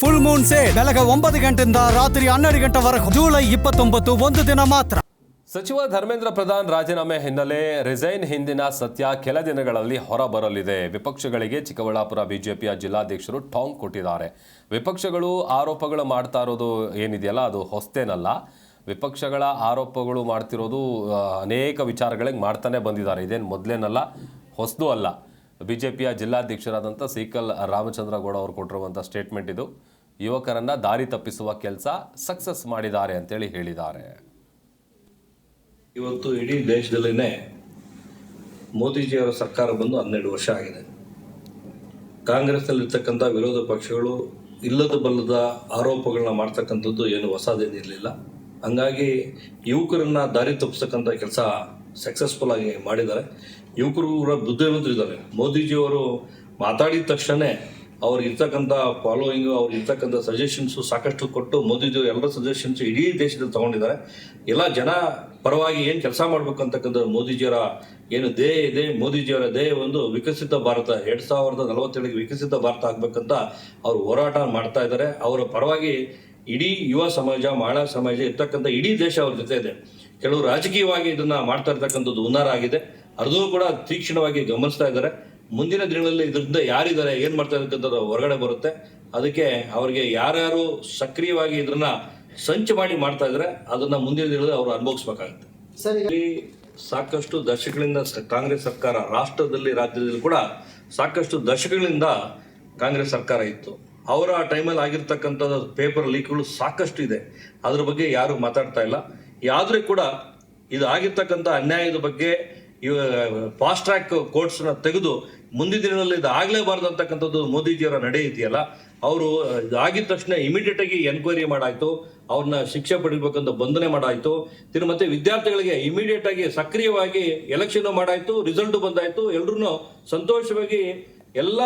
Full Moon sale ಬೆಳಗ್ಗೆ 9 ಗಂಟೆಯಿಂದ ರಾತ್ರಿ 12 ಗಂಟೆವರೆಗೂ ಜುಲೈ 29 ಒಂದು ದಿನ ಮಾತ್ರ. ಸಚಿವ ಧರ್ಮೇಂದ್ರ ಪ್ರಧಾನ್ ರಾಜೀನಾಮೆ ಹಿನ್ನೆಲೆ ರಿಸೈನ್ ಹಿಂದಿನ ಸತ್ಯ ಕೆಲ ದಿನಗಳಲ್ಲಿ ಹೊರಬರಲಿದೆ. ವಿಪಕ್ಷಗಳಿಗೆ ಚಿಕ್ಕಬಳ್ಳಾಪುರ ಬಿಜೆಪಿಯ ಜಿಲ್ಲಾಧ್ಯಕ್ಷರು ಟಾಂಗ್ ಕೊಟ್ಟಿದ್ದಾರೆ. ವಿಪಕ್ಷಗಳು ಆರೋಪಗಳು ಮಾಡ್ತಾ ಇರೋದು ಏನಿದೆಯಲ್ಲ ಅದು ಹೊಸ್ತೇನಲ್ಲ. ವಿಪಕ್ಷಗಳ ಆರೋಪಗಳು ಮಾಡ್ತಿರೋದು ಅನೇಕ ವಿಚಾರಗಳಿಗೆ ಮಾಡ್ತಾನೆ ಬಂದಿದ್ದಾರೆ. ಇದೇನು ಮೊದಲೇನಲ್ಲ, ಹೊಸದು ಅಲ್ಲ. ಬಿಜೆಪಿಯ ಜಿಲ್ಲಾಧ್ಯಕ್ಷರಾದಂಥ ಸೀಕಲ್ ರಾಮಚಂದ್ರ ಗೌಡ ಅವರು ಕೊಟ್ಟಿರುವಂಥ ಸ್ಟೇಟ್ಮೆಂಟ್ ಇದು. ಯುವಕರನ್ನ ದಾರಿ ತಪ್ಪಿಸುವ ಕೆಲಸ ಸಕ್ಸಸ್ ಮಾಡಿದ್ದಾರೆ ಅಂತೇಳಿ ಹೇಳಿದ್ದಾರೆ. ಇವತ್ತು ಇಡೀ ದೇಶದಲ್ಲೇ ಮೋದಿಜಿಯವರ ಸರ್ಕಾರ ಬಂದು 12 ವರ್ಷ ಆಗಿದೆ. ಕಾಂಗ್ರೆಸ್ನಲ್ಲಿರ್ತಕ್ಕಂಥ ವಿರೋಧ ಪಕ್ಷಗಳು ಇಲ್ಲದ ಬಲ್ಲದ ಆರೋಪಗಳನ್ನ ಮಾಡ್ತಕ್ಕಂಥದ್ದು ಏನು ಹೊಸದೇನಿರಲಿಲ್ಲ. ಹಂಗಾಗಿ ಯುವಕರನ್ನ ದಾರಿ ತಪ್ಪಿಸ್ತಕ್ಕಂಥ ಕೆಲಸ ಸಕ್ಸಸ್ಫುಲ್ ಆಗಿ ಮಾಡಿದ್ದಾರೆ. ಯುವಕರು ಕೂಡ ಬುದ್ಧಿವಂತರಿದ್ದಾರೆ. ಮೋದಿಜಿಯವರು ಮಾತಾಡಿದ ತಕ್ಷಣ ಅವ್ರಿಗಿರ್ತಕ್ಕಂಥ ಫಾಲೋಯಿಂಗು, ಅವ್ರಿಗಿರ್ತಕ್ಕಂಥ ಸಜೆಷನ್ಸು ಸಾಕಷ್ಟು ಕೊಟ್ಟು ಮೋದಿಜಿಯವರು ಎಲ್ಲರ ಸಜೆಷನ್ಸು ಇಡೀ ದೇಶದಲ್ಲಿ ತೊಗೊಂಡಿದ್ದಾರೆ. ಎಲ್ಲ ಜನ ಪರವಾಗಿ ಏನು ಕೆಲಸ ಮಾಡಬೇಕು ಅಂತಕ್ಕಂಥ ಮೋದಿಜಿಯವರ ಏನು ಧ್ಯೇಯ ಇದೆ, ಮೋದಿಜಿಯವರ ಧ್ಯೇಯ ಒಂದು ವಿಕಸಿತ ಭಾರತ 2047ಗೆ ವಿಕಸಿತ ಭಾರತ ಆಗಬೇಕಂತ ಅವರು ಹೋರಾಟ ಮಾಡ್ತಾ ಇದ್ದಾರೆ. ಅವರ ಪರವಾಗಿ ಇಡೀ ಯುವ ಸಮಾಜ, ಮಹಿಳಾ ಸಮಾಜ ಇರ್ತಕ್ಕಂಥ ಇಡೀ ದೇಶ ಅವ್ರ ಜೊತೆ ಇದೆ. ಕೆಲವು ರಾಜಕೀಯವಾಗಿ ಇದನ್ನ ಮಾಡ್ತಾ ಇರ್ತಕ್ಕಂಥದ್ದು ಹುನ್ನಾರ ಆಗಿದೆ. ಅದನ್ನು ಕೂಡ ತೀಕ್ಷ್ಣವಾಗಿ ಗಮನಿಸ್ತಾ ಇದ್ದಾರೆ. ಮುಂದಿನ ದಿನಗಳಲ್ಲಿ ಇದರಿಂದ ಯಾರಿದ್ದಾರೆ, ಏನು ಮಾಡ್ತಾ ಇರ್ತಕ್ಕಂಥದ್ದು ಹೊರಗಡೆ ಬರುತ್ತೆ. ಅದಕ್ಕೆ ಅವರಿಗೆ ಯಾರ್ಯಾರು ಸಕ್ರಿಯವಾಗಿ ಇದನ್ನ ಸಂಚು ಮಾಡಿ ಮಾಡ್ತಾ ಇದ್ದಾರೆ ಅದನ್ನ ಮುಂದಿನ ದಿನಗಳಲ್ಲಿ ಅವರು ಅನುಭವಿಸ್ಬೇಕಾಗುತ್ತೆ. ಇಲ್ಲಿ ಸಾಕಷ್ಟು ದಶಕಗಳಿಂದ ಕಾಂಗ್ರೆಸ್ ಸರ್ಕಾರ ರಾಜ್ಯದಲ್ಲಿ ಕೂಡ ಸಾಕಷ್ಟು ದಶಕಗಳಿಂದ ಕಾಂಗ್ರೆಸ್ ಸರ್ಕಾರ ಇತ್ತು. ಅವರ ಟೈಮಲ್ಲಿ ಆಗಿರ್ತಕ್ಕಂಥದ್ದು ಪೇಪರ್ ಲೀಕ್ಗಳು ಸಾಕಷ್ಟು ಇದೆ. ಅದ್ರ ಬಗ್ಗೆ ಯಾರು ಮಾತಾಡ್ತಾ ಇಲ್ಲ. ಯಾವ್ದ್ರೂ ಕೂಡ ಇದು ಆಗಿರ್ತಕ್ಕಂಥ ಅನ್ಯಾಯದ ಬಗ್ಗೆ ಫಾಸ್ಟ್ ಟ್ರ್ಯಾಕ್ ಕೋರ್ಟ್ಸ್ನ ತೆಗೆದು ಮುಂದಿನ ದಿನಗಳಲ್ಲಿ ಇದು ಆಗಲೇಬಾರ್ದು ಅಂತಕ್ಕಂಥದ್ದು ಮೋದಿಜಿಯವರ ನಡೆ ಇದೆಯಲ್ಲ, ಅವರು ಆಗಿದ ತಕ್ಷಣ ಇಮಿಡಿಯೇಟ್ ಆಗಿ ಎನ್ಕ್ವೈರಿ ಮಾಡಾಯ್ತು, ಅವ್ರನ್ನ ಶಿಕ್ಷೆ ಪಡಿಬೇಕಂತ ಬಂಧನೆ ಮಾಡಾಯ್ತು. ಮತ್ತೆ ವಿದ್ಯಾರ್ಥಿಗಳಿಗೆ ಇಮಿಡಿಯೇಟ್ ಆಗಿ ಸಕ್ರಿಯವಾಗಿ ಎಲೆಕ್ಷನ್ ಮಾಡಾಯ್ತು, ರಿಸಲ್ಟ್ ಬಂದಾಯ್ತು. ಎಲ್ರೂ ಸಂತೋಷವಾಗಿ ಎಲ್ಲ